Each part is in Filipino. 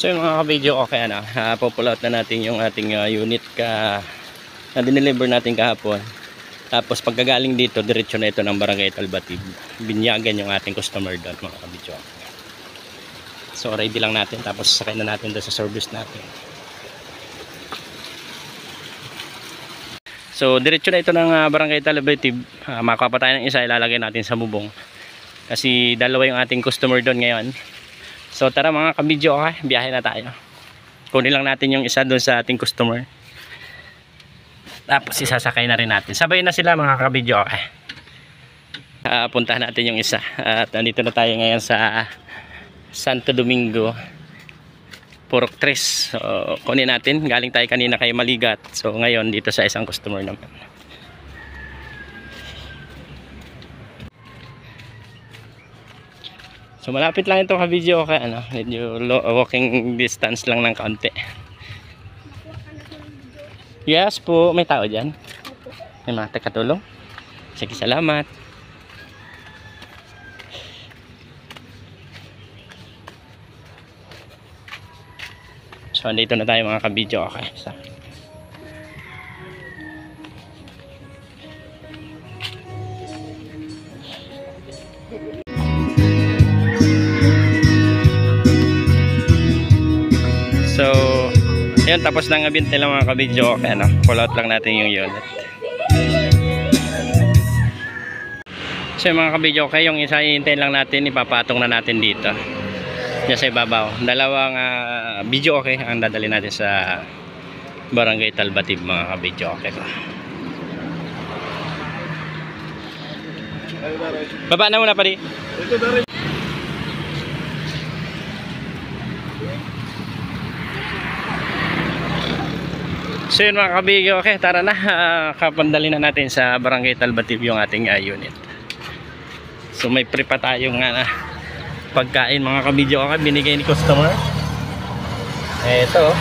So yung mga ka-video, okay ano, pull out na natin yung ating unit na dineliver natin kahapon. Tapos pagkagaling dito, diretso na ito ng Barangay Talbatib. Binyagan yung ating customer doon mga ka-video. So ready lang natin, tapos sakay na natin doon sa service natin. So diretso na ito ng Barangay Talbatib. Makakuha pa tayo ng isa, ilalagay natin sa bubong. Kasi dalawa yung ating customer doon ngayon. So tara mga ka-video, okay, biyahe na tayo. Kunin lang natin yung isa doon sa ating customer. Tapos isasakay na rin natin. Sabay na sila mga ka-video, okay. Puntahan natin yung isa. At nandito na tayo ngayon sa Santo Domingo, Purok 3. So kunin natin. Galing tayo kanina kay Maligat. So ngayon dito sa isang customer naman. So malapit lang ito ka-video, okay, ano, medyo walking distance lang ng kaunti. Yes po, may tao dyan? May mga takatulong? Sige, salamat. So andito na tayo mga ka-video, okay. So ayun, tapos na nga binte lang mga ka-video, okay, ano, pull out lang natin yung unit. So yung mga ka-video, okay, yung isa ihintayin lang natin, ipapatong na natin dito diyan sa ibabaw. Dalawang video, okay, ang dadali natin sa Barangay Talbatib mga ka-video, okay. Baba na muna pa di. So yun mga kabigyo, okay, tara na, kapandali na natin sa Barangay Talbatib yung ating unit. So may pre pa tayong pagkain mga kabigyo, okay, binigay ni customer. Eto.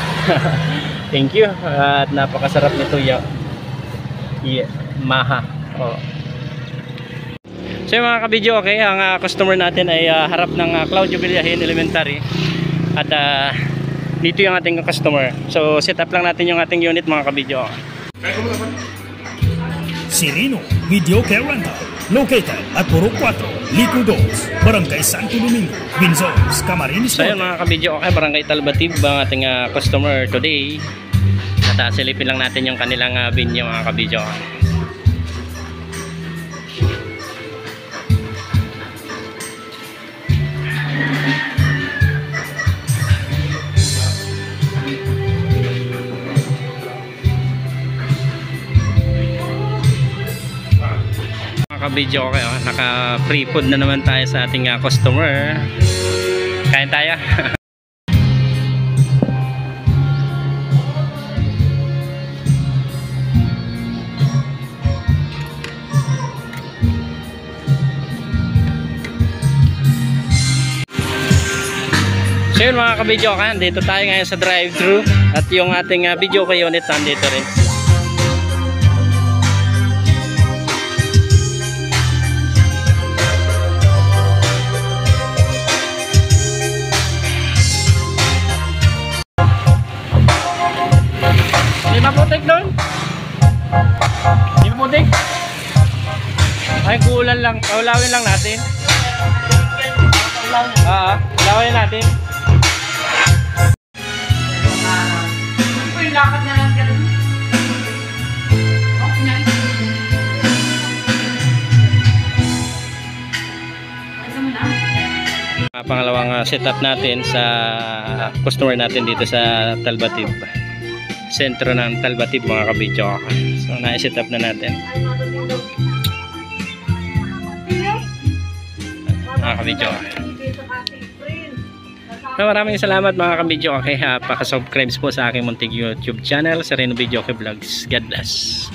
Thank you. At napakasarap nito yung maha. Oh. So yung mga kabigyo, okay, ang customer natin ay harap ng Claudio Villahin Elementary. At dito yung ating customer. So set up lang natin yung ating unit mga kabidyo. Sirino Video Care Rental, located at Purok 4, Lico 2, Barangay Santo Domingo, Binzones, Camarines. So yun mga kabidyo, okay, Barangay Talbatib ang ating customer today. At silipin lang natin yung kanilang binyo mga kabidyo. Video, okay, oh, naka free food na naman tayo sa ating customer. Kain tayo. So yun mga ka-video, okay, dito tayo ngayon sa drive-thru at yung ating video kay unit nandito rin. Maputik doon? Hindi maputik? Ay, kuulan lang. Paulawin lang natin. Paulawin natin. Uy, lakad na lang ka doon. Okay na. Ano mo na? Pangalawang setup natin sa customer natin dito sa Talbatib. Sentro ng Talbatib mga kabidyo. So na-set up na natin mga kabidyo. Maraming salamat mga kabidyo. Okay, paka-subscribe po sa aking munting YouTube channel, Sirino Video Vlogs. God bless.